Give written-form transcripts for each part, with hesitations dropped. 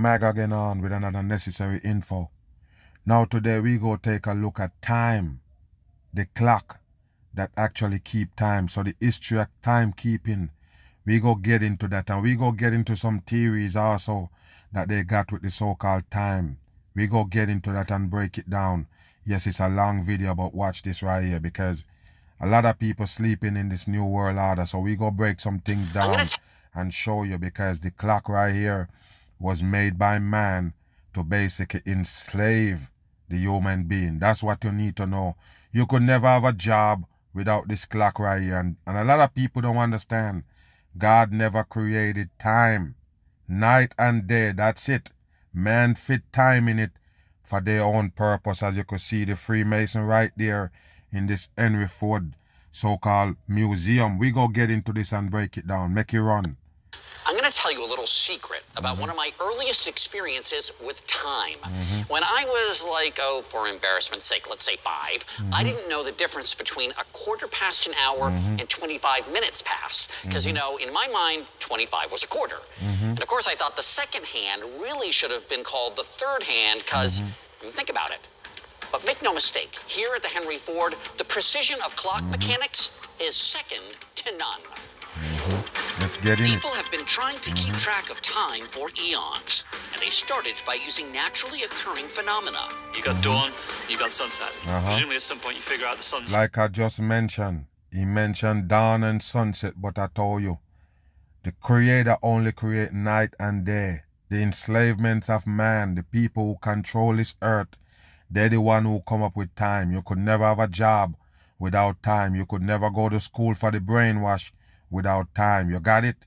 Mag again on with another necessary info. Now today we go take a look at time, the clock that actually keep time. So the history of timekeeping, we go get into that, and we go get into some theories also that they got with the so-called time. We go get into that and break it down. Yes, it's a long video, but watch this right here, because a lot of people sleeping in this new world order. So we go break some things down and show you, because the clock right here was made by man to basically enslave the human being. That's what you need to know. You could never have a job without this clock right here. And a lot of people don't understand. God never created time. Night and day, that's it. Man fit time in it for their own purpose. As you can see the Freemason right there in this Henry Ford so-called museum. We go get into this and break it down. Make it run. I'm going to tell you a little secret about one of my earliest experiences with time. When I was like, for embarrassment's sake, let's say 5, I didn't know the difference between a quarter past an hour and 25 minutes past. Because, you know, in my mind, 25 was a quarter. And of course, I thought the second hand really should have been called the third hand, because, think about it. But make no mistake, here at the Henry Ford, the precision of clock mechanics is second to none. Let's get in. People have been trying to keep track of time for eons, and they started by using naturally occurring phenomena. You got dawn, you got sunset. Presumably at some point you figure out the sunset. Like I just mentioned, he mentioned dawn and sunset, but I told you, the Creator only create night and day. The enslavement of man, the people who control this earth, they're the one who come up with time. You could never have a job without time. You could never go to school for the brainwash without time. You got it?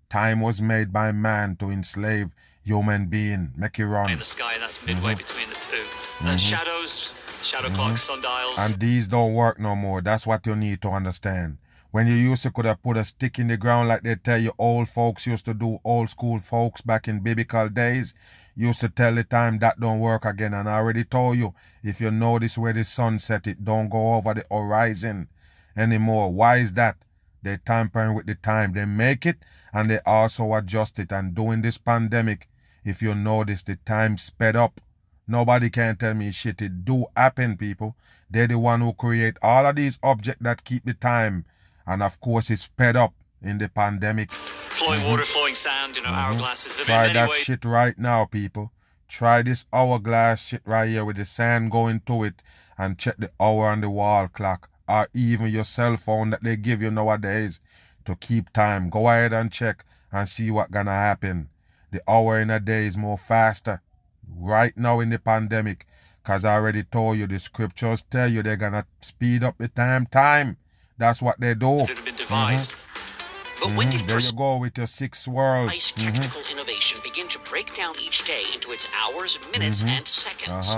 Time was made by man to enslave human being. Make it run. In the sky, that's midway between the two. And then shadows, shadow clocks, sundials. And these don't work no more. That's what you need to understand. When you used to could have put a stick in the ground like they tell you old folks used to do, old school folks back in biblical days, used to tell the time that don't work again. And I already told you, if you notice where the sun set, it don't go over the horizon anymore. Why is that? They tampering with the time. They make it and they also adjust it. And during this pandemic, if you notice, the time sped up. Nobody can tell me shit. It do happen, people. They're the one who create all of these objects that keep the time. And of course, it's sped up in the pandemic. Flowing water, flowing sand, hourglasses. Try that shit right now, people. Try this hourglass shit right here with the sand going to it, and check the hour on the wall clock, or even your cell phone that they give you nowadays to keep time. Go ahead and check and see what's gonna happen. The hour in a day is more faster right now in the pandemic, because I already told you, the scriptures tell you they're gonna speed up the time. That's what they do. That have been devised. But when did There you go with your 6 world. technical innovation begin to break down each day into its hours, minutes, and seconds?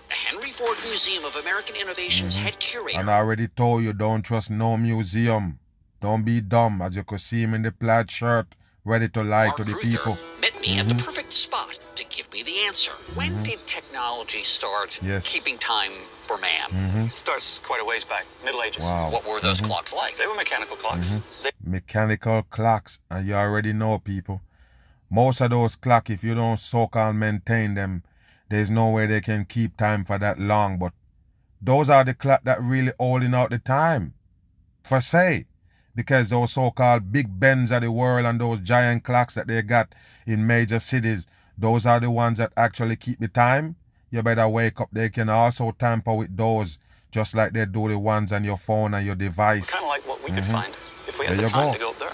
The Henry Ford Museum of American Innovation's head curator. And I already told you, don't trust no museum. Don't be dumb, as you could see him in the plaid shirt, ready to lie Mark to the Ruther people. met me at the perfect spot to give me the answer. When did technology start keeping time for man? It starts quite a ways back, Middle Ages. Wow. What were those clocks like? They were mechanical clocks. Mechanical clocks, and you already know, people. Most of those clocks, if you don't so-called maintain them, there's no way they can keep time for that long. But those are the clocks that really holding out the time, for say. Because those so-called Big Bens of the world and those giant clocks that they got in major cities, those are the ones that actually keep the time. You better wake up. They can also tamper with those, just like they do the ones on your phone and your device. Kind of like what we could find if we had There the you time go. to go up there.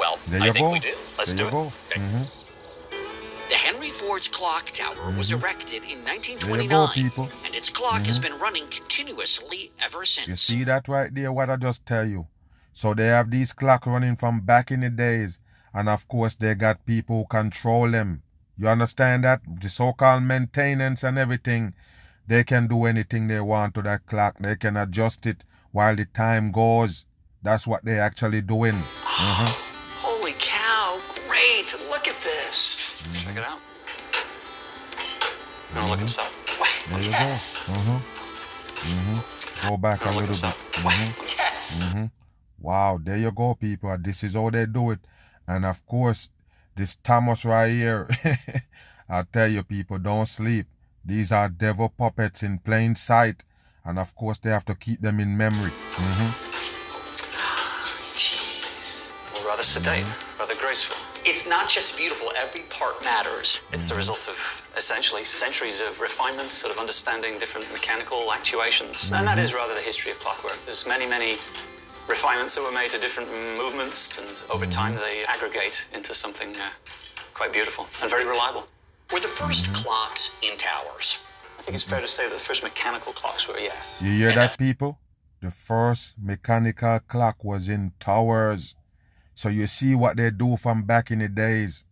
Well, There I you think go. we do. Let's There do you it. go. The Henry Ford's clock tower was erected in There you 1929, go, people. and its clock has been running continuously ever since. You see that right there, what I just tell you? So they have these clocks running from back in the days, and of course they got people who control them. You understand that? The so-called maintenance and everything, they can do anything they want to that clock. They can adjust it while the time goes. That's what they actually doing. Holy cow, great, look at this. Check it out. Now look inside. There you Yes. go. Go back a Now look little inside. bit. Yes. Wow, there you go, people. This is how they do it. And of course, This Thomas right here, I tell you people, don't sleep. These are devil puppets in plain sight. And of course, they have to keep them in memory. Or rather sedate, rather graceful. It's not just beautiful, every part matters. It's the result of essentially centuries of refinement, sort of understanding different mechanical actuations. And that is rather the history of clockwork. There's many, many refinements that were made to different movements, and over time they aggregate into something quite beautiful and very reliable. Were the first clocks in towers? I think it's fair to say that the first mechanical clocks were, yes. You hear that, people? The first mechanical clock was in towers. So you see what they do from back in the days.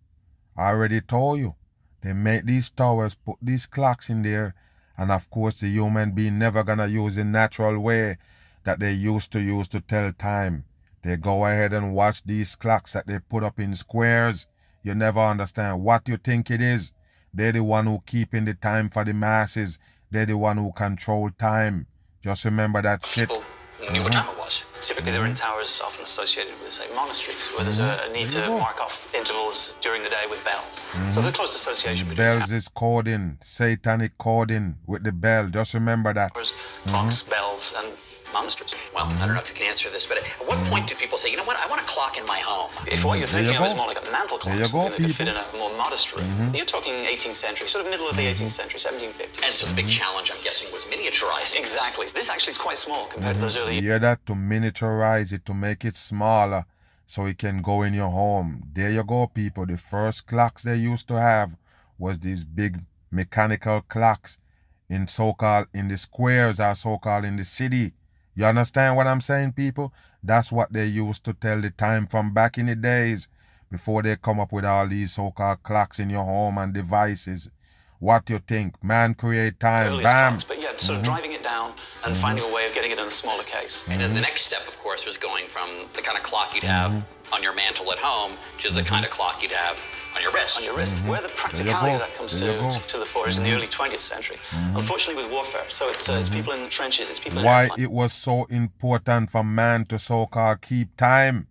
I already told you. They make these towers, put these clocks in there, and of course the human being never gonna use the natural way that they used to use to tell time. They go ahead and watch these clocks that they put up in squares. You never understand what you think it is. They're the one who keeping the time for the masses. They're the one who control time. Just remember that shit. People knew what time it was. Typically, they're in towers often associated with, say, monasteries, where there's a need to mark off intervals during the day with bells. So there's a close association between Bells is coding, satanic coding with the bell. Just remember that. towers, clocks, bells, and monasteries. Well, I don't know if you can answer this, but at what point do people say, you know what, I want a clock in my home? If what you're There you thinking of is go. more like a mantle clock, There you go, something that could fit people. in a more modest room, you're talking 18th century, sort of middle of the 18th century, 1750. And so the big challenge, I'm guessing, was miniaturizing. Exactly. This actually is quite small compared to those early. You hear that? To miniaturize it, to make it smaller so it can go in your home. There you go, people. The first clocks they used to have was these big mechanical clocks in so-called in the squares or so-called in the city. You understand what I'm saying, people? That's what they used to tell the time from back in the days before they come up with all these so-called clocks in your home and devices. What you think? Man create time. Earliest Bam. clocks, but yeah, sort of driving it down and finding a way of getting it in a smaller case. And then the next step, of course, was going from the kind of clock you'd have on your mantle at home to the kind of clock you'd have on your wrist. On your wrist, where the practicality of that comes There you go. to the fore is in the early 20th century. Unfortunately, with warfare, so it's people in the trenches, it's people in Why airplanes. it was so important for man to so-called keep time.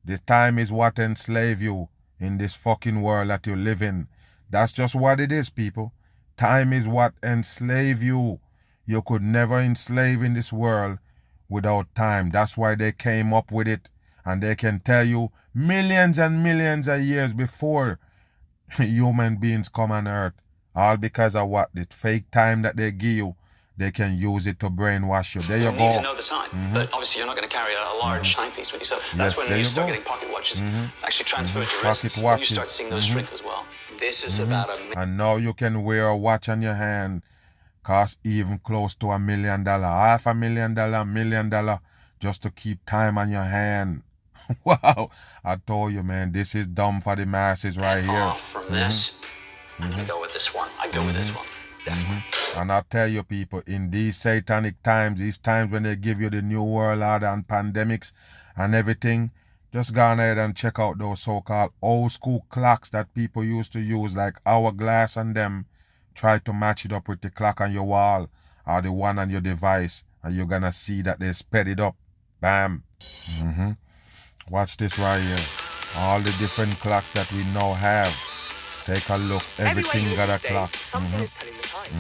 The time is what enslave you in this fucking world that you live in. That's just what it is, people. Time is what enslave you. You could never enslave in this world without time. That's why they came up with it. And they can tell you millions and millions of years before human beings come on earth. All because of what? The fake time that they give you. They can use it to brainwash you. There you You need to go. know the time, but obviously you're not going to carry a large timepiece with you. So that's Yes, when there you you start go. getting pocket watches actually transferred to Pocket wrists. You watches. start seeing those shrink as well. This is about a And now you can wear a watch on your hand. Cost even close to $1 million, $500,000, $1 million, just to keep time on your hand. Wow. I told you, man, this is dumb for the masses right here. off from this. I'm going to go with this one. I'd go with this one. Definitely. And I tell you, people, in these satanic times, these times when they give you the new world order and pandemics and everything, just go on ahead and check out those so-called old school clocks that people used to use, like hourglass and them. Try to match it up with the clock on your wall or the one on your device, and you're gonna see that they sped it up. Bam. Watch this right here. All the different clocks that we now have. Take a look. Everything got a clock. Something is telling the time.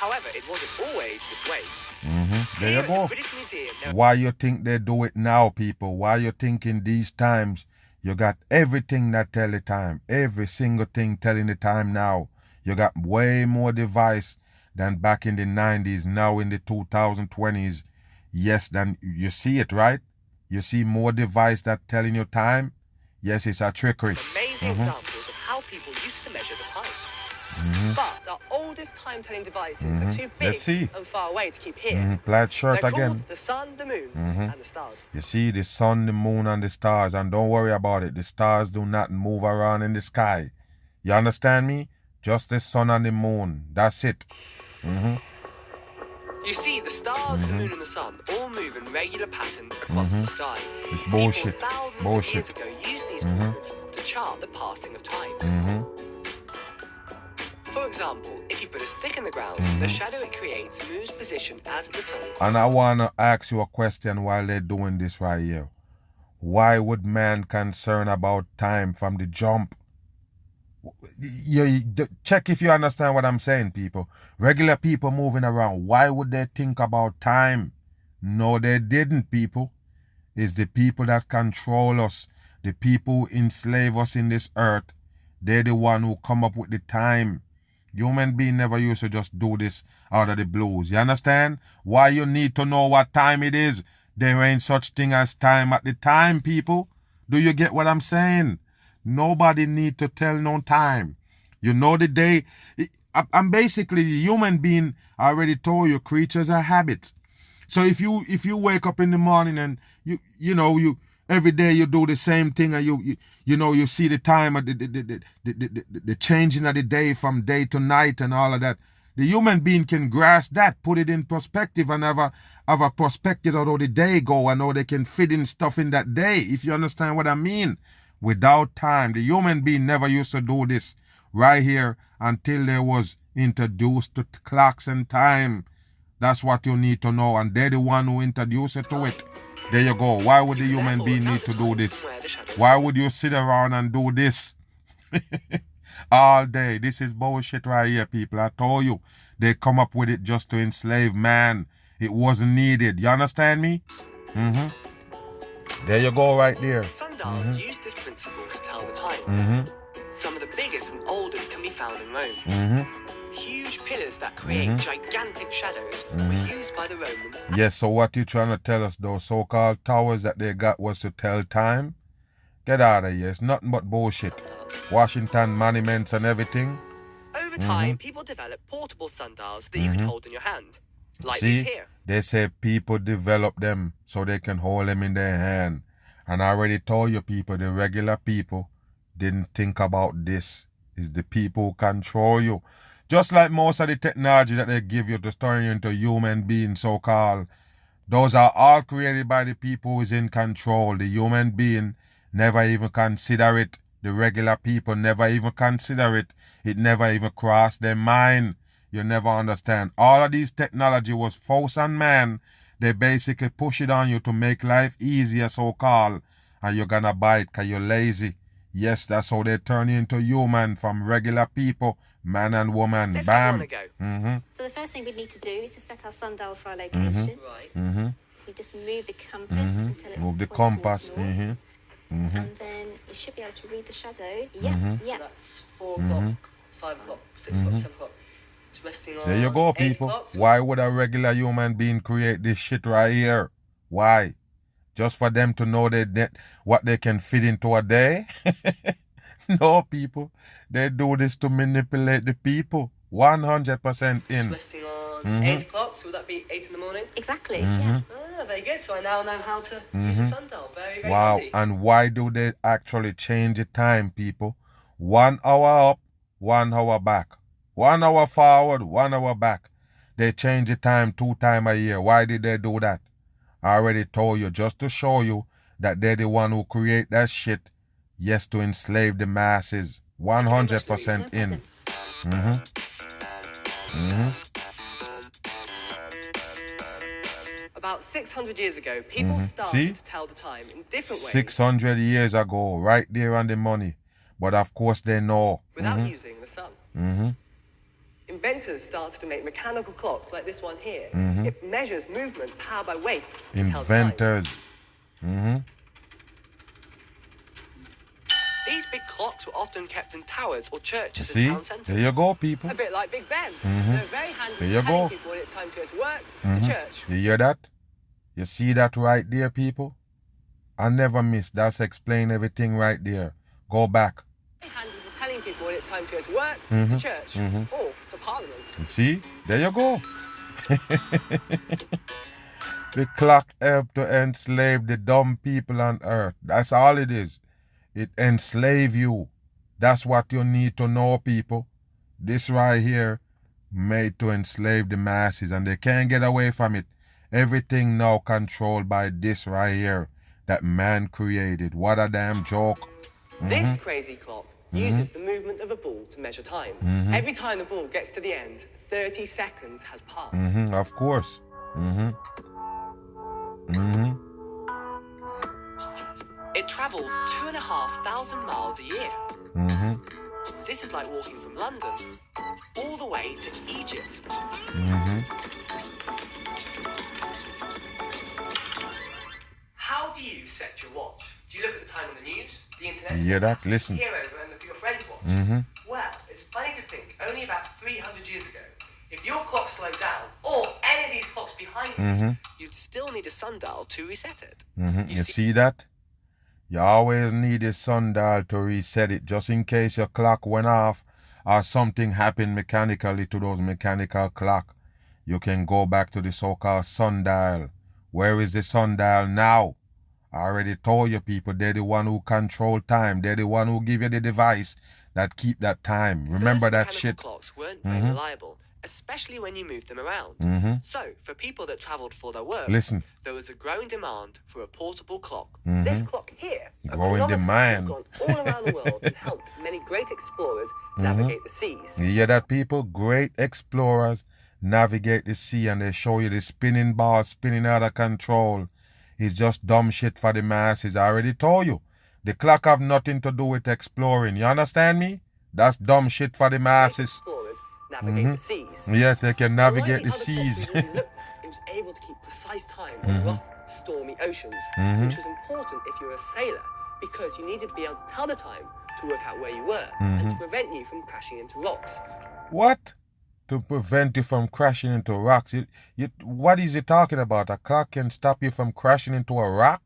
However, it wasn't always this way. There Here you at go. the British Museum, there Why you think they do it now, people? Why you think in these times you got everything that tell the time? Every single thing telling the time now. You got way more device than back in the 90s, now in the 2020s. Yes, then you see it, right? You see more device that telling you time? Yes, it's a trickery. amazing examples of how people used to measure the time. But our oldest time-telling devices are too big Let's see. and far away to keep here. Plaid shirt They're again. called the sun, the moon, and the stars. You see the sun, the moon, and the stars, and don't worry about it. The stars do not move around in the sky. You understand me? Just the sun and the moon. That's it. You see, the stars, the moon, and the sun all move in regular patterns across the sky. It's bullshit. People thousands Bullshit. of years ago used these patterns to chart the passing of time. For example, if you put a stick in the ground, the shadow it creates moves position as the sun crosses. And I want to ask you a question while they're doing this right here. Why would man concern about time from the jump? Check if you understand what I'm saying, people. Regular people moving around, why would they think about time? No, they didn't, people. It's the people that control us, the people who enslave us in this earth. They're the one who come up with the time. Human being never used to just do this out of the blues. You understand? Why you need to know what time it is? There ain't such thing as time at the time, people. Do you get what I'm saying? Nobody need to tell no time. You know the day. I'm basically a human being. I already told you, creatures are habits. So if you wake up in the morning and you every day you do the same thing and you see the time of the changing of the day from day to night and all of that. The human being can grasp that, put it in perspective and have a perspective of how the day go and how they can fit in stuff in that day, if you understand what I mean. Without time, the human being never used to do this right here until they was introduced to clocks and time. That's what you need to know, and they're the one who introduced it to it. There you go. Why would the human being need to do this? Why would you sit around and do this all day? This is bullshit right here, people. I told you. They come up with it just to enslave man. It wasn't needed. You understand me? There you go right there. Sundials use this principle to tell the time. Some of the biggest and oldest can be found in Rome. Huge pillars that create gigantic shadows were used by the Romans. Yes, so what you trying to tell us, those so-called towers that they got was to tell time? Get out of here. It's nothing but bullshit. Sundials. Washington monuments and everything. Over time, people developed portable sundials that you could hold in your hand. Like See, these here. they say people develop them so they can hold them in their hand. And I already told you people, the regular people didn't think about this. It's the people who control you. Just like most of the technology that they give you to turn you into human beings, so-called, those are all created by the people who is in control. The human being never even consider it. The regular people never even consider it. It never even crossed their mind. You never understand. All of these technology was forced on man. They basically push it on you to make life easier, so-called, and you're gonna buy it because you're lazy. Yes, that's how they turn you into human, from regular people, man and woman. Let's Bam. give one a go. So the first thing we'd need to do is to set our sundial for our location. Right. If we just move the compass until it Move the points compass. towards north, and then you should be able to read the shadow. Yeah, So yeah. that's 4 o'clock, 5 o'clock, 6 o'clock, 7 o'clock. It's resting on There you go, 8 people. o'clock. So Why would a regular human being create this shit right here? Why? Just for them to know what they can fit into a day? No, people. They do this to manipulate the people. 100% it's in. resting on 8 o'clock, so would that be 8 in the morning? Exactly. Yeah. Ah, very good. So I now know how to use a sundial. Very, very Wow. handy. And why do they actually change the time, people? 1 hour up, 1 hour back. 1 hour forward, 1 hour back. They change the time 2 times a year. Why did they do that? I already told you, just to show you that they're the one who create that shit. Yes, to enslave the masses. 100% in. About 600 years ago, people started See? to tell the time in different ways 600 years ago, right there on the money. But of course they know. without using the sun. Inventors started to make mechanical clocks like this one here. It measures movement powered by weight to tell time. Inventors. These big clocks were often kept in towers or churches See? in town centres. There you go, people. A bit like Big Ben. They're very handy There you for telling go. people when it's time to go to work, to church. You hear that? You see that right there, people? I never miss. That's explain everything right there. Go back. Very handy for telling people when it's time to go to work, to church, or to Parliament. You see? There you go. The clock helped to enslave the dumb people on earth. That's all it is. It enslave you. That's what you need to know, people. This right here made to enslave the masses, and they can't get away from it. Everything now controlled by this right here that man created. What a damn joke. This crazy clock uses the movement of a ball to measure time. Every time the ball gets to the end, 30 seconds has passed. Of course. It travels 2,500 miles a year. This London, all the way to Egypt. How do you set your watch? Do you look at the time on the news, the internet? You hear that? Listen. Peer over and look at your friend's watch. Well, it's funny to think, only about 300 years ago, if your clock slowed down, or any of these clocks behind you, you'd still need a sundial to reset it. You see that? You always need a sundial to reset it, just in case your clock went off or something happened mechanically to those mechanical clock. You can go back to the so-called sundial. Where is the sundial now? I already told you people, they're the one who control time. They're the one who give you the device that keep that time. Remember that First shit. mechanical clocks weren't very reliable, especially when you moved them around. So, for people that travelled for their work, Listen. there was a growing demand for a portable clock. This clock here, a Growing chronometer, demand. has gone all around the world and helped many great explorers navigate the seas. You hear that, people? Great explorers navigate the sea and they show you the spinning ball spinning out of control. It's just dumb shit for the masses. I already told you. The clock have nothing to do with exploring. You understand me? That's dumb shit for the Great masses. explorers navigate the seas. Yes, they can Unlike navigate the the other seas. clocks we already looked at, it was able to keep precise time in rough, stormy oceans, which was important if you were a sailor, because you needed to be able to tell the time to work out where you were and to prevent you from crashing into rocks. What? To prevent you from crashing into rocks. What is he talking about? A clock can stop you from crashing into a rock?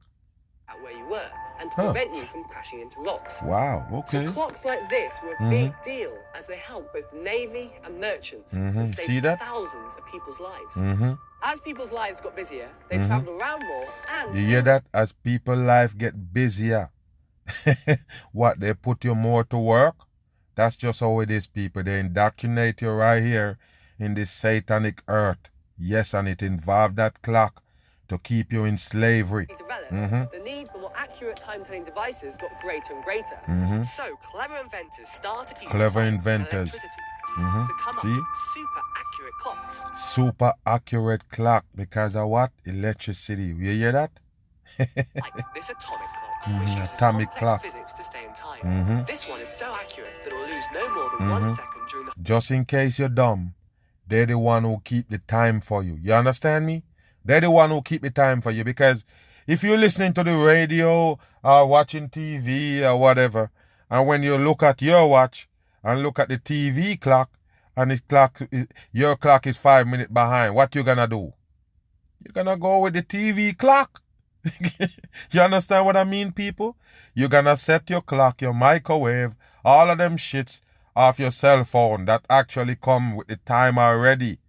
At where you were and to prevent you from crashing into rocks. Wow, So okay. clocks like this were a big deal as they helped both the Navy and merchants and See saved that? thousands of people's lives. As people's lives got busier, they travelled around more and You hear that? As people life get busier. What, they put you more to work? That's just how it is, people. They indoctrinate you right here in this satanic earth. Yes, and it involved that clock to keep you in slavery. developed, the need for more accurate time-telling devices got greater and greater. So clever inventors started to use Clever science and inventors. electricity to come See? up with super accurate clocks. Super accurate clock because of what? Electricity. You hear that? Like this atomic clock, which uses atomic complex clock. physics to stay in time. This one is so accurate that it will lose no more than 1 second during the Just in case you're dumb, they're the one who keep the time for you. You understand me? They're the one who keep the time for you, because if you're listening to the radio or watching TV or whatever, and when you look at your watch and look at the TV clock and your clock is 5 minutes behind, what you gonna do? You're gonna go with the TV clock. You understand what I mean, people? You're gonna set your clock, your microwave, all of them shits off your cell phone that actually come with the time already.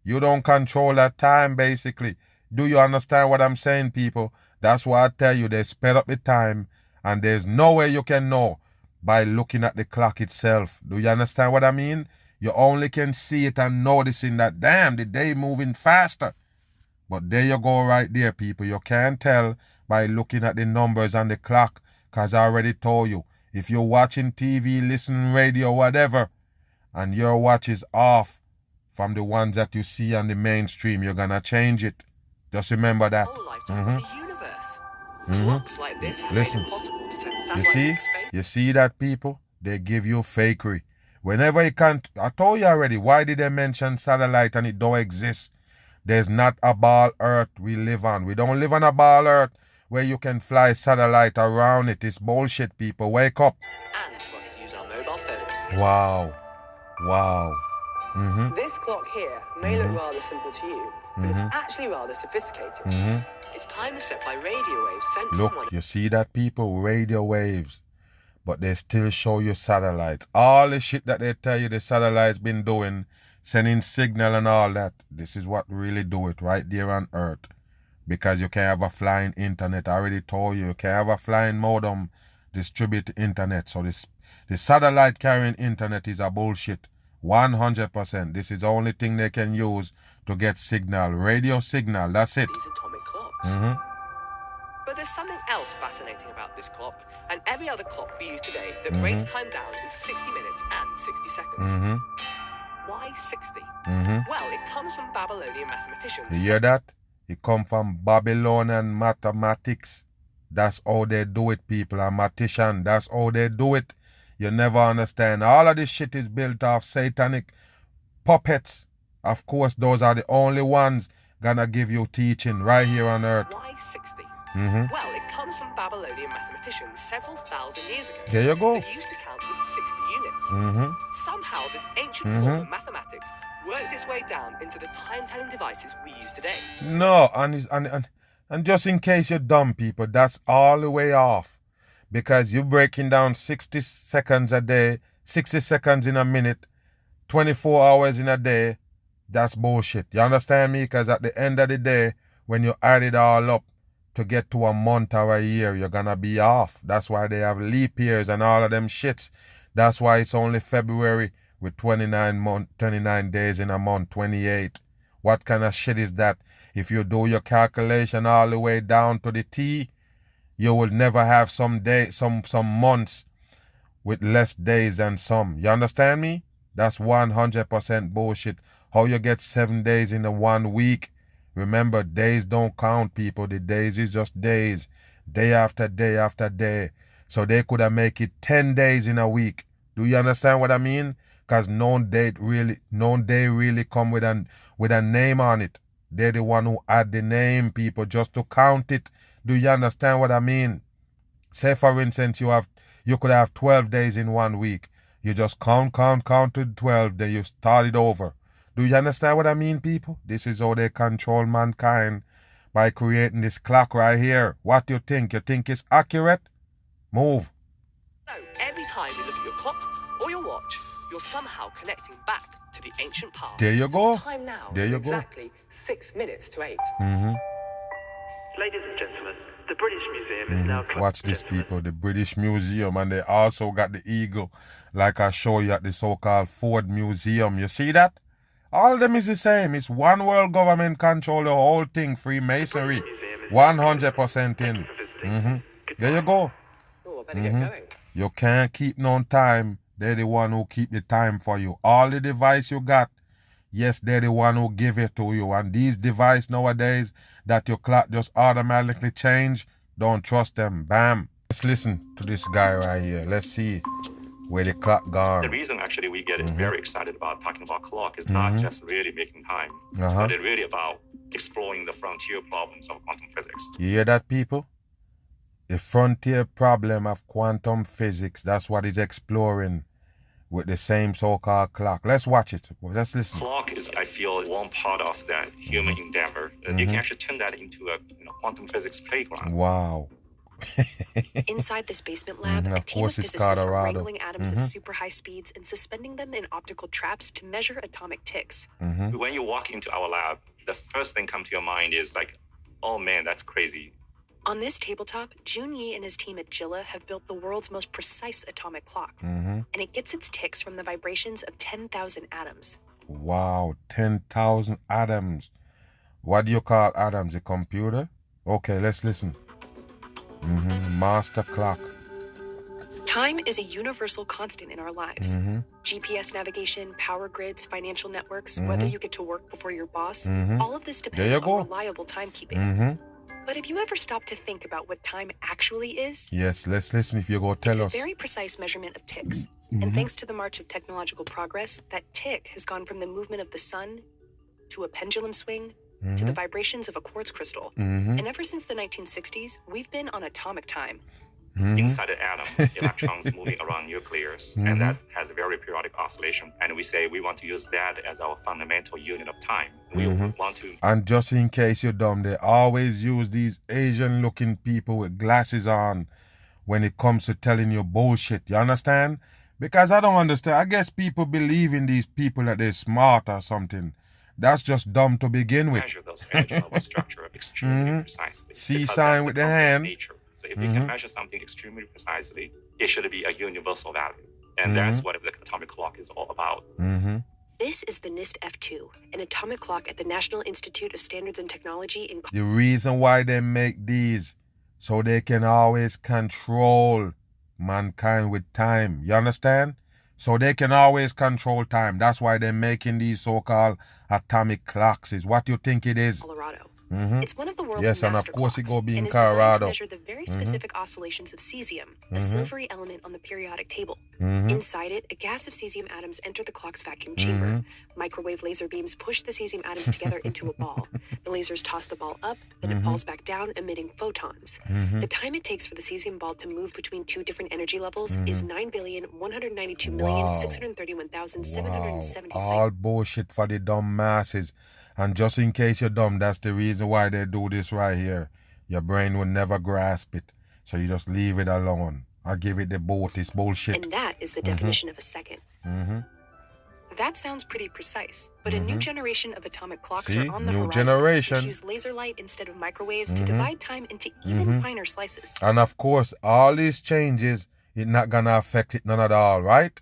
You don't control that time, basically. Do you understand what I'm saying, people? That's why I tell you, they sped up the time, and there's no way you can know by looking at the clock itself. Do you understand what I mean? You only can see it and noticing that, damn, the day moving faster. But there you go right there, people. You can't tell by looking at the numbers on the clock, because I already told you, if you're watching TV, listening radio, whatever, and your watch is off from the ones that you see on the mainstream, you're gonna change it. Just remember that. whole lifetime of the universe. Clocks like this have Listen. made it possible to send You satellites see? into space. You see that, people? They give you fakery. Whenever you can't, I told you already, why did they mention satellite and it don't exist? There's not a ball earth we live on. We don't live on a ball earth where you can fly satellite around it. It's bullshit, people. Wake up. And for us to use our mobile phones. Wow. Wow. This clock here may look rather simple to you, but it's actually rather sophisticated. Its time is set by radio waves sent from one Look, you see that, people? Radio waves. But they still show you satellites. All the shit that they tell you the satellites been doing, sending signal and all that, this is what really do it right there on Earth. Because you can have a flying internet. I already told you can have a flying modem distribute the internet. So the satellite carrying internet is a bullshit. 100%. This is the only thing they can use to get signal. Radio signal. That's it. these atomic clocks. But there's something else fascinating about this clock and every other clock we use today that breaks time down into 60 minutes and 60 seconds. Why 60? Well, it comes from Babylonian mathematicians. You hear that? It come from Babylonian mathematics. That's how they do it, people. A mathematician, that's how they do it. You never understand. All of this shit is built off satanic puppets. Of course, those are the only ones gonna give you teaching right here on earth. Why 60? Well, it comes from Babylonian mathematicians several thousand years ago. There you go. They used to count with 60 units. Somehow, this ancient form of mathematics worked its way down into the time-telling devices we use today. No, and just in case you're dumb, people, that's all the way off. Because you're breaking down 60 seconds a day, 60 seconds in a minute, 24 hours in a day. That's bullshit. You understand me? Because at the end of the day, when you add it all up to get to a month or a year, you're gonna be off. That's why they have leap years and all of them shits. That's why it's only February with 29 days in a month, 28. What kind of shit is that? If you do your calculation all the way down to the T, you will never have some months with less days than some. You understand me? That's 100% bullshit. How you get 7 days in a 1 week? Remember, days don't count, people. The days is just days. Day after day after day. So they could have make it 10 days in a week. Do you understand what I mean? Because no day really come with a name on it. They're the one who add the name, people, just to count it. Do you understand what I mean? Say, for instance, you could have 12 days in 1 week. You just count to 12, then you start it over. Do you understand what I mean, people? This is how they control mankind by creating this clock right here. What do you think? You think it's accurate? Move. So, every time you look at your clock or your watch, you're somehow connecting back to the ancient past. There you go. Time now There is you go. exactly 6 minutes to 8. Ladies and gentlemen, the British Museum is now closed. Watch this, people. The British Museum, and they also got the eagle, like I show you at the so-called Ford Museum. You see that? All of them is the same. It's one world government control the whole thing. Freemasonry, 100% in. There you go. Oh, I better get going. You can't keep no time. They're the one who keep the time for you. All the device you got, yes, they're the one who give it to you. And these devices nowadays that your clock just automatically change, don't trust them. Bam. Let's listen to this guy right here. Let's see where the clock gone. The reason actually we get very excited about talking about clock is not just really making time, but it's really about exploring the frontier problems of quantum physics. You hear that, people? The frontier problem of quantum physics, that's what it's exploring with the same so-called clock. Let's watch it. Let's listen. Clock is, I feel, one part of that human endeavor. You can actually turn that into a quantum physics playground. Wow. Inside this basement lab, a Of team of course it's physicists are Colorado. wrangling atoms at super high speeds and suspending them in optical traps to measure atomic ticks. When you walk into our lab, the first thing come to your mind is like, oh man, that's crazy. On this tabletop, Jun Yi and his team at Jilla have built the world's most precise atomic clock. And it gets its ticks from the vibrations of 10,000 atoms. Wow, 10,000 atoms. What do you call atoms? A computer? Okay, let's listen. Master clock. Time is a universal constant in our lives. GPS navigation, power grids, financial networks, whether you get to work before your boss, all of this depends go. on reliable timekeeping. But have you ever stopped to think about what time actually is? Yes, let's listen if you go It's tell a us. very precise measurement of ticks. And thanks to the march of technological progress, that tick has gone from the movement of the sun to a pendulum swing to the vibrations of a quartz crystal. And ever since the 1960s, we've been on atomic time. Inside the atom, electrons moving around nucleus, and that has a very periodic oscillation. And we say we want to use that as our fundamental unit of time. We want to. And just in case you're dumb, they always use these Asian-looking people with glasses on when it comes to telling you bullshit. You understand? Because I don't understand. I guess people believe in these people that they're smart or something. That's just dumb to begin with. Measure those energy level structure extremely precisely. C because sign that's with a the constant hand. nature. So if we can measure something extremely precisely, it should be a universal value. And that's what the atomic clock is all about. This is the NIST F2, an atomic clock at the National Institute of Standards and Technology in The reason why they make these, so they can always control mankind with time. You understand? So they can always control time. That's why they're making these so-called atomic clocks. Is what you think it is? Colorado. It's one of the world's Yes, and of master course it clocks go be in and is designed to Colorado. measure the very specific oscillations of cesium, a silvery element on the periodic table. Inside it, a gas of cesium atoms enter the clock's vacuum chamber. Microwave laser beams push the cesium atoms together into a ball. The lasers toss the ball up, then it falls back down, emitting photons. The time it takes for the cesium ball to move between two different energy levels is 9,192,631,776. All bullshit for the dumb masses. And just in case you're dumb, that's the reason why they do this right here. Your brain will never grasp it. So you just leave it alone. I give it the boat. It's bullshit. And that is the definition of a second. That sounds pretty precise, but a new generation of atomic clocks See? are on the New horizon, generation. which use laser light instead of microwaves to divide time into even finer slices. And of course, all these changes, it's not gonna affect it none at all, right?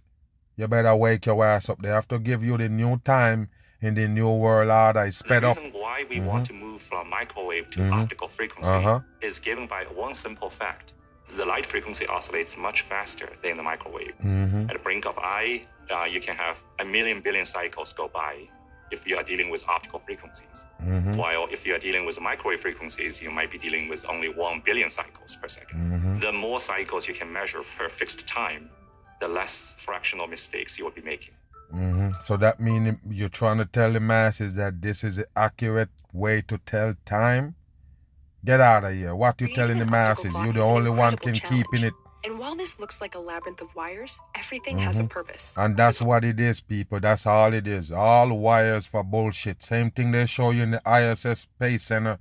You better wake your ass up. They have to give you the new time in the new world order. It's sped The up. reason why we want to move from microwave to optical frequency is given by one simple fact. The light frequency oscillates much faster than the microwave. At the blink of eye, you can have a million billion cycles go by if you are dealing with optical frequencies. While if you are dealing with microwave frequencies, you might be dealing with only 1 billion cycles per second. The more cycles you can measure per fixed time, the less fractional mistakes you will be making. So that means you're trying to tell the masses that this is the accurate way to tell time? Get out of here. What you telling the masses? You're the only one can keep in it. And while this looks like a labyrinth of wires, everything has a purpose. And that's what it is, people. That's all it is. All wires for bullshit. Same thing they show you in the ISS Space Center.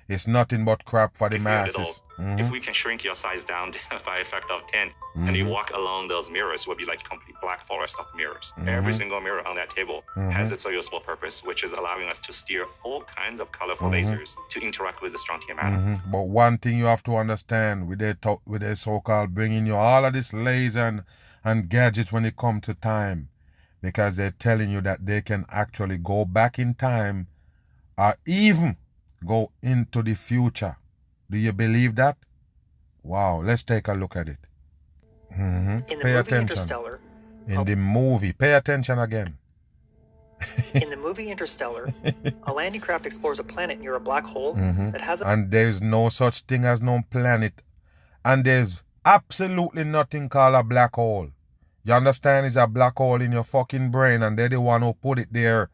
It's nothing but crap for the masses. If we can shrink your size down by a factor of 10, and you walk along those mirrors, will be like a complete black forest of mirrors. Every single mirror on that table has its useful purpose, which is allowing us to steer all kinds of colorful lasers to interact with the strontium atom. But one thing you have to understand with their so-called bringing you all of this laser and gadgets when it comes to time, because they're telling you that they can actually go back in time or even go into the future. Do you believe that? Wow, let's take a look at it. In the Pay movie attention. Interstellar, In the movie, pay attention again. in the movie Interstellar, a landing craft explores a planet near a black hole that has a And there's no such thing as no planet. And there's absolutely nothing called a black hole. You understand? It's a black hole in your fucking brain, and they're the one who put it there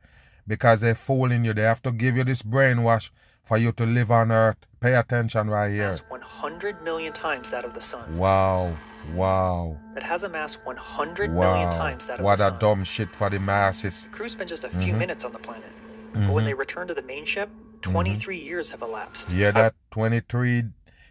because they're fooling you. They have to give you this brainwash for you to live on Earth. Pay attention right here. mass 100 million times that of the sun. Wow. Wow. That has a mass 100 million Wow. times that of What the a sun. dumb shit for the masses. The crew spent just a few minutes on the planet, but when they return to the main ship, 23 years have elapsed. Yeah, that 23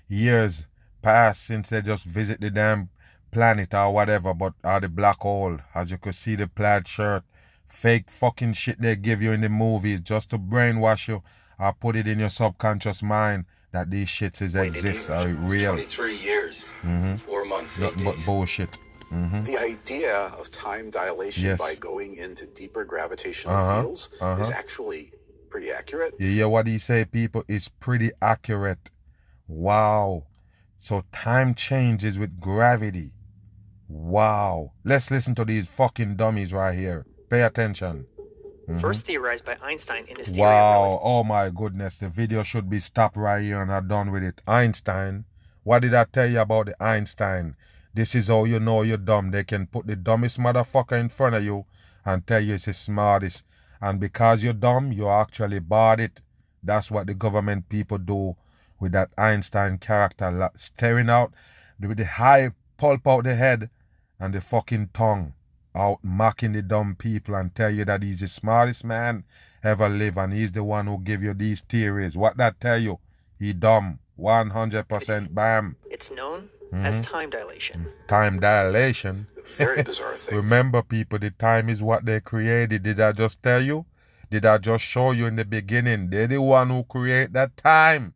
years passed since they just visit the damn planet or whatever, but or the black hole. As you could see, the plaid shirt, fake fucking shit they give you in the movies just to brainwash you or put it in your subconscious mind that these shits exist are real. 23 years, 4 months, 8 Nothing but days. bullshit. The idea of time dilation Yes. by going into deeper gravitational fields is actually pretty accurate. You hear what he say, people? It's pretty accurate. Wow. So time changes with gravity. Wow. Let's listen to these fucking dummies right here. Pay attention. First theorized by Einstein in his theory of Wow. relativity. Oh my goodness. The video should be stopped right here and I'm done with it. Einstein. What did I tell you about the Einstein? This is how you know you're dumb. They can put the dumbest motherfucker in front of you and tell you it's the smartest. And because you're dumb, you actually bought it. That's what the government people do with that Einstein character. Staring out with the high pulp out the head and the fucking tongue out mocking the dumb people and tell you that he's the smartest man ever live and he's the one who give you these theories. What that tell you? He dumb. 100% bam. It's known as time dilation. Time dilation. Very bizarre thing. Remember, people, the time is what they created. Did I just tell you? Did I just show you in the beginning? They're the one who create that time.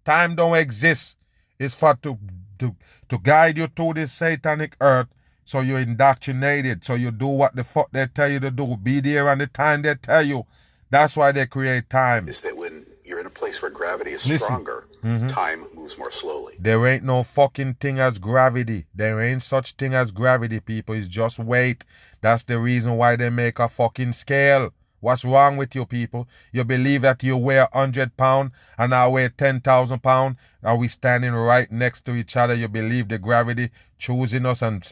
Time don't exist. It's for to guide you through this satanic earth so you're indoctrinated. So you do what the fuck they tell you to do. Be there on the time they tell you. That's why they create time. Is that when you're in a place where gravity is Listen. stronger, time moves more slowly. There ain't no fucking thing as gravity. There ain't such thing as gravity, people. It's just weight. That's the reason why they make a fucking scale. What's wrong with you people? You believe that you weigh 100 pounds and I weigh 10,000 pounds? Are we standing right next to each other? You believe the gravity choosing us and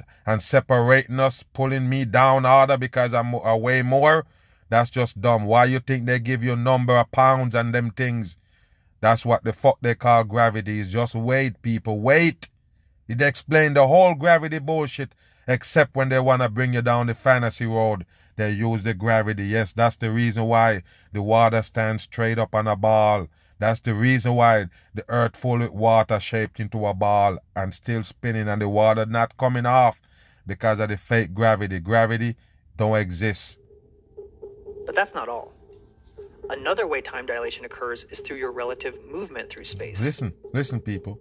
separating us, pulling me down harder because I weigh more? That's just dumb. Why you think they give you a number of pounds and them things? That's what the fuck they call gravity is. Just wait, people. Wait. It explain the whole gravity bullshit except when they want to bring you down the fantasy road. They use the gravity. Yes, that's the reason why the water stands straight up on a ball. That's the reason why the earth full with water shaped into a ball and still spinning and the water not coming off because of the fake gravity. Gravity don't exist. But that's not all. Another way time dilation occurs is through your relative movement through space. Listen, people.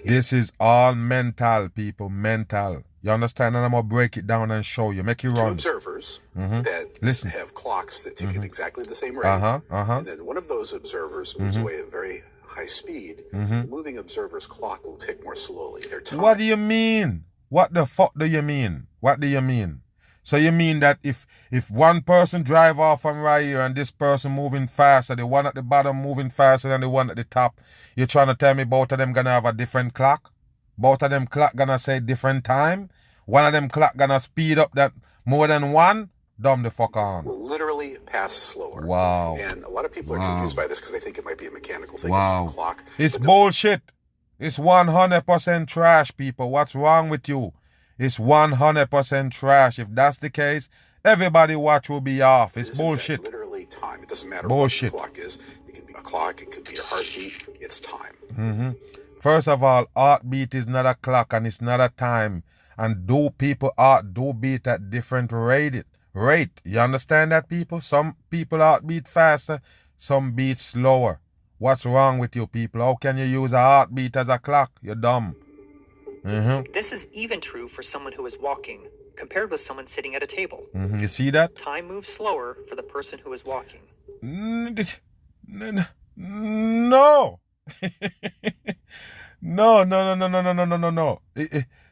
This is all mental, people. Mental. You understand? And I'm going to break it down and show you. Make you run. Two observers that have clocks that tick at exactly the same rate. And then one of those observers moves away at very high speed. The moving observer's clock will tick more slowly. Their time. What do you mean? What the fuck do you mean? What do you mean? So you mean that if one person drive off from right here and this person moving faster, the one at the bottom moving faster than the one at the top, you're trying to tell me both of them gonna have a different clock? Both of them clock gonna say different time? One of them clock gonna speed up that more than one? Dumb the fuck on. Will literally pass slower. Wow. And a lot of people are confused by this because they think it might be a mechanical thing. It's the clock. It's bullshit. It's 100% trash, people. What's wrong with you? It's 100% trash. If that's the case, everybody watch will be off. It's bullshit. Literally time. It doesn't matter bullshit. What the clock is. It can be a clock. It could be a heartbeat. It's time. First of all, heartbeat is not a clock and it's not a time. And do beat at different rate. You understand that, people? Some people heartbeat faster, some beat slower. What's wrong with you people? How can you use a heartbeat as a clock? You're dumb. This is even true for someone who is walking, compared with someone sitting at a table. You see that? Time moves slower for the person who is walking. No. No.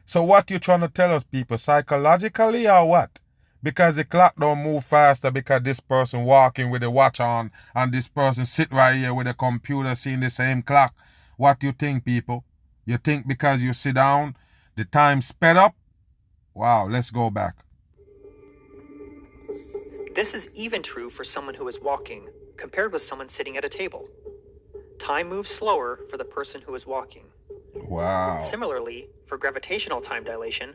So what you trying to tell us, people? Psychologically or what? Because the clock don't move faster because this person walking with a watch on and this person sit right here with a computer seeing the same clock. What do you think, people? You think because you sit down, the time sped up? Wow, let's go back. This is even true for someone who is walking, compared with someone sitting at a table. Time moves slower for the person who is walking. Wow. Similarly, for gravitational time dilation,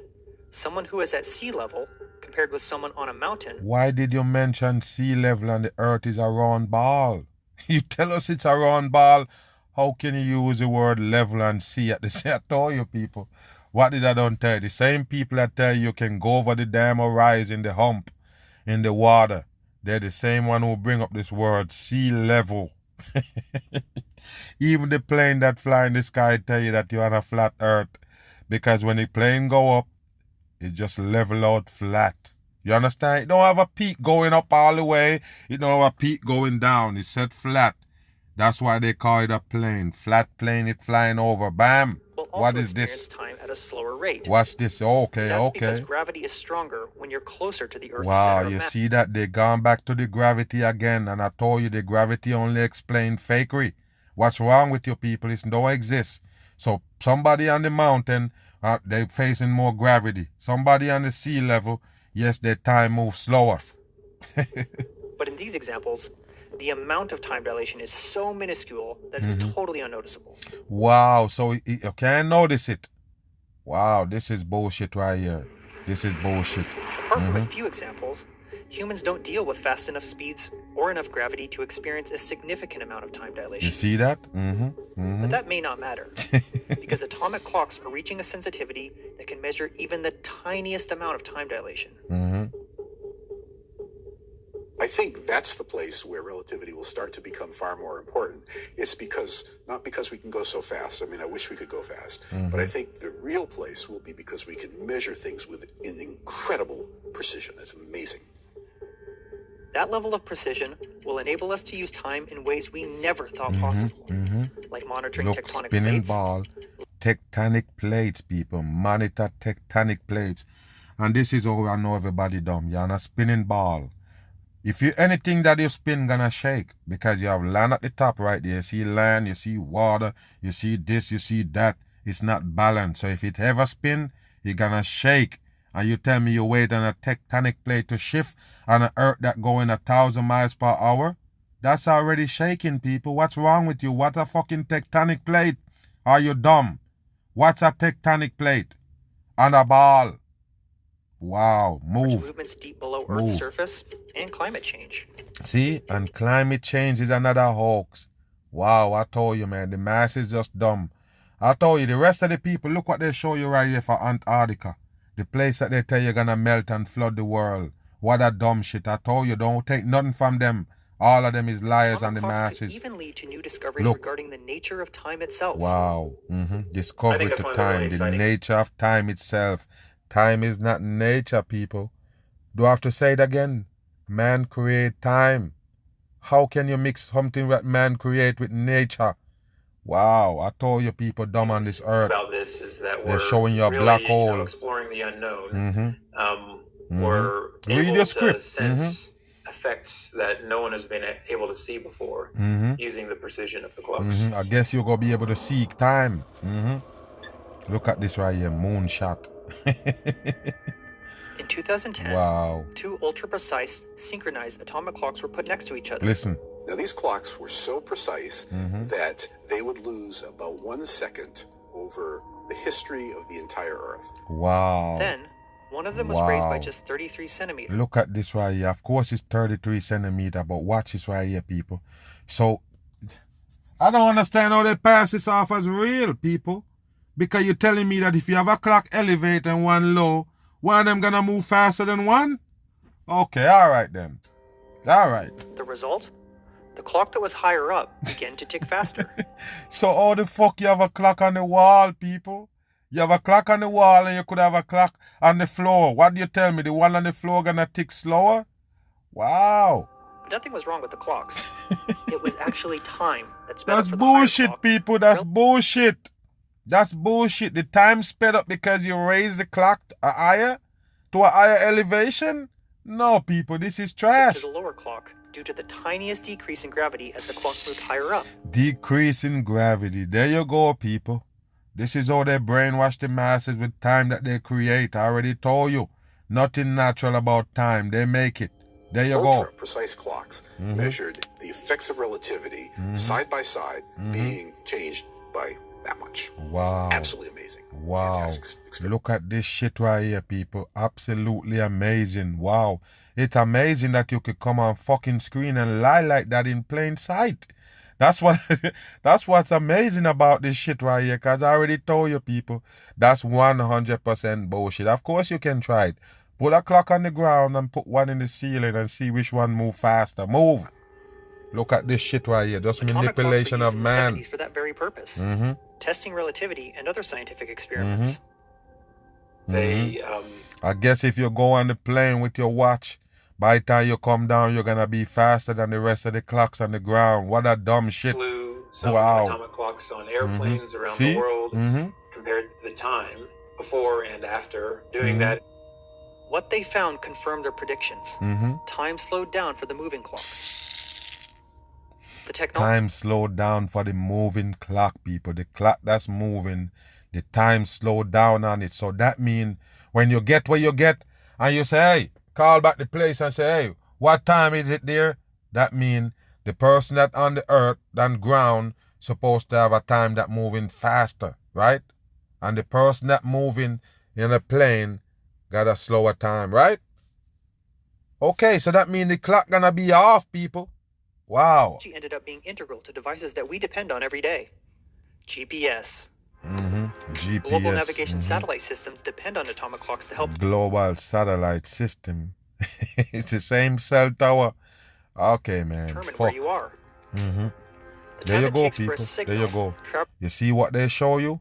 someone who is at sea level, compared with someone on a mountain. Why did you mention sea level and the earth is a round ball? You tell us it's a round ball. How can you use the word level and sea at the same time? I told you people. What did I don't tell you? The same people that tell you can go over the dam or rise in the hump in the water. They're the same one who bring up this word sea level. Even the plane that fly in the sky tell you that you're on a flat earth. Because when the plane go up, it just level out flat. You understand? It don't have a peak going up all the way. It don't have a peak going down. It's set flat. That's why they call it a plane. Flat plane, it flying over. Bam. What is this? Time at a slower rate. What's this? Okay, That's okay. because gravity is stronger when you're closer to the Earth's wow, center of you mass. see that? They gone back to the gravity again. And I told you the gravity only explain fakery. What's wrong with you people? It don't exist. So somebody on the mountain, they're facing more gravity. Somebody on the sea level, yes, their time moves slower. But in these examples, the amount of time dilation is so minuscule that it's totally unnoticeable. Wow, so you can't notice it. Wow, this is bullshit right here. This is bullshit. Apart from a few examples, humans don't deal with fast enough speeds or enough gravity to experience a significant amount of time dilation. You see that? But that may not matter, because atomic clocks are reaching a sensitivity that can measure even the tiniest amount of time dilation. I think that's the place where relativity will start to become far more important. It's because, not because we can go so fast. I mean, I wish we could go fast. But I think the real place will be because we can measure things with an incredible precision. It's amazing. That level of precision will enable us to use time in ways we never thought possible, like monitoring tectonic spinning plates. ball, tectonic plates, people. Monitor tectonic plates. And this is how I know everybody dumb. You're on a spinning ball. If you anything that you spin gonna shake, because you have land at the top right there. You see land, you see water, you see this, you see that. It's not balanced. So if it ever spin, you're gonna shake. And you tell me you wait on a tectonic plate to shift on an earth that going 1,000 miles per hour? That's already shaking, people. What's wrong with you? What a fucking tectonic plate? Are you dumb? What's a tectonic plate? On a ball. Wow, move. Movements deep below Earth's surface and climate change. See, and climate change is another hoax. Wow, I told you, man, the mass is just dumb. I told you, the rest of the people, look what they show you right here for Antarctica. The place that they tell you're gonna melt and flood the world. What a dumb shit. I told you, don't take nothing from them. All of them is liars and the masses. Can even lead to new discoveries regarding the nature of time itself. Wow. Discovery to time, the nature of time itself. Time is not nature, people. Do I have to say it again? Man create time. How can you mix something that man create with nature? Wow, I told you people dumb on this earth. About this is that they're showing you a black hole. Exploring the unknown. We're read able your script. to sense effects that no one has been able to see before using the precision of the clocks. I guess you're going to be able to seek time. Look at this right here, moonshot. In 2010, wow. 2 ultra-precise, synchronized atomic clocks were put next to each other. Listen. Now, these clocks were so precise that they would lose about 1 second over the history of the entire Earth. Wow. Then, one of them was raised by just 33 centimeters. Look at this right here. Of course, it's 33 centimeters, but watch this right here, people. So, I don't understand how they pass this off as real, people. Because you're telling me that if you have a clock elevate and one low, one of them gonna move faster than one? Okay, all right then. All right. The result? The clock that was higher up began to tick faster. So how the fuck you have a clock on the wall, people? You have a clock on the wall and you could have a clock on the floor. What do you tell me? The one on the floor gonna tick slower? Wow. But nothing was wrong with the clocks. It was actually time that sped up for the bullshit, clock. people. That's bullshit. That's bullshit. The time sped up because you raised the clock to a higher elevation? No, people, this is trash. To the lower clock due to the tiniest decrease in gravity as the clock moved higher up. Decrease in gravity. There you go, people. This is how they brainwash the masses with time that they create. I already told you. Nothing natural about time. They make it. There you go. Ultra-precise clocks measured the effects of relativity side by side being changed by that much. Wow. Absolutely amazing. Wow. Fantastic experience. Look at this shit right here, people. Absolutely amazing. Wow. It's amazing that you could come on fucking screen and lie like that in plain sight. That's what's amazing about this shit right here, because I already told you, people, that's 100% bullshit. Of course you can try it. Put a clock on the ground and put one in the ceiling and see which one move faster. Move. Look at this shit right here. Just Atomic manipulation clocks of were used man. in the 70s for that very purpose. Testing relativity and other scientific experiments. I guess if you go on the plane with your watch, by the time you come down, you're going to be faster than the rest of the clocks on the ground. What a dumb shit. Flew some Wow. atomic clocks on airplanes around the world, compared the time before and after doing that. What they found confirmed their predictions. Time slowed down for the moving clocks. The technology. Time slowed down for the moving clock, people. The clock that's moving, the time slowed down on it. So that means when you get where you get and you say, hey, call back the place and say, hey, what time is it there? That means the person that on the earth than ground supposed to have a time that moving faster, right? And the person that moving in a plane got a slower time, right? Okay, so that means the clock gonna be off, people. Wow. Ended up being integral to devices that we depend on every day. GPS. GPS. Global navigation satellite systems depend on atomic clocks to help. Global satellite system. It's the same cell tower. Okay, man. Determine Fuck. where you are. There you go, people. There you go. You see what they show you?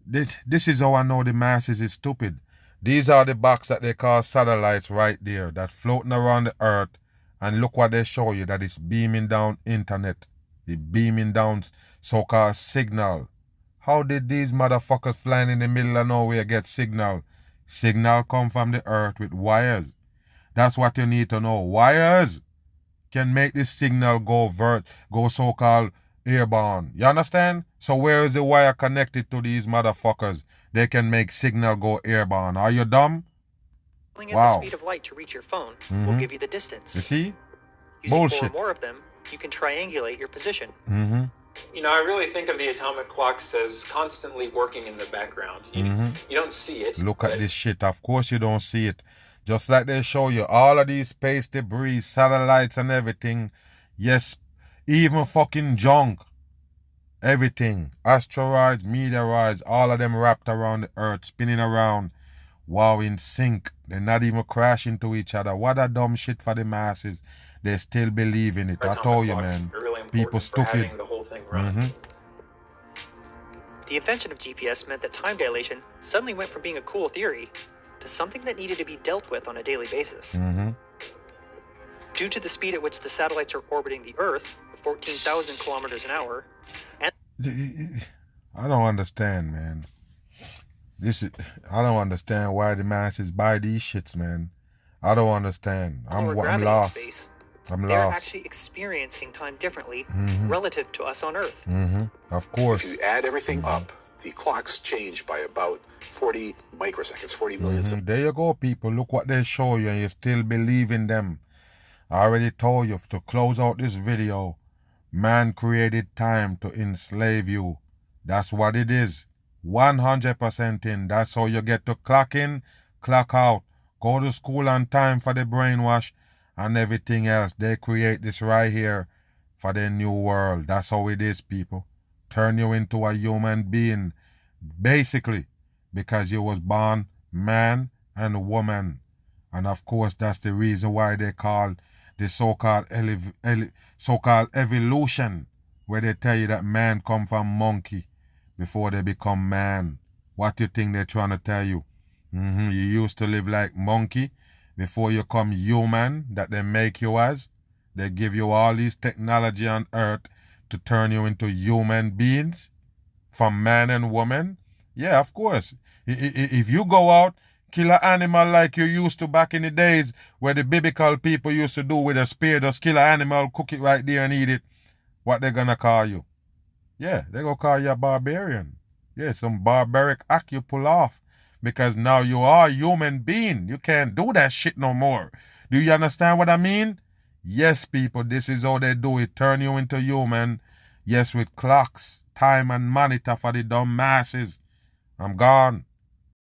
This is how I know the masses is stupid. These are the box that they call satellites right there that floating around the earth. And look what they show you, that it's beaming down internet. It's beaming down so-called signal. How did these motherfuckers flying in the middle of nowhere get signal? Signal come from the earth with wires. That's what you need to know. Wires. can make this signal go so-called airborne. You understand? So where is the wire connected to these motherfuckers? They can make signal go airborne. Are you dumb? At the speed of light to reach your phone will give you the distance. You see? Using Bullshit. 4 or more of them, you can triangulate your position. You know, I really think of the atomic clocks as constantly working in the background. You don't see it. Look at this shit. Of course you don't see it. Just like they show you all of these space debris, satellites and everything. Yes, even fucking junk. Everything. Asteroids, meteoroids, all of them wrapped around the earth, spinning around. Wow, in sync. They're not even crashing to each other. What a dumb shit for the masses. They still believe in it. I told you, man. People stupid. The invention of GPS meant that time dilation suddenly went from being a cool theory to something that needed to be dealt with on a daily basis. Due to the speed at which the satellites are orbiting the Earth, 14,000 kilometers an hour, and I don't understand, man. I don't understand why the masses buy these shits, man. I don't understand. I'm lost. Space, I'm they're lost. actually experiencing time differently relative to us on Earth. Of course. If you add everything up, the clocks change by about 40 microseconds, 40 million seconds. There you go, people. Look what they show you and you still believe in them. I already told you to close out this video. Man created time to enslave you. That's what it is. 100% in. That's how you get to clock in, clock out. Go to school on time for the brainwash and everything else. They create this right here for the new world. That's how it is, people. Turn you into a human being. Basically, because you was born man and woman. And of course, that's the reason why they call the so-called evolution, where they tell you that man come from monkey before they become man. What do you think they're trying to tell you? You used to live like monkey before you come human that they make you as. They give you all these technology on earth to turn you into human beings from man and woman. Yeah, of course. If you go out, kill an animal like you used to back in the days where the biblical people used to do with a spear, just kill an animal, cook it right there and eat it, what they gonna call you? Yeah, they gonna call you a barbarian. Yeah, some barbaric act you pull off because now you are a human being. You can't do that shit no more. Do you understand what I mean? Yes, people, this is how they do it. Turn you into human. Yes, with clocks, time and monitor for the dumb masses. I'm gone.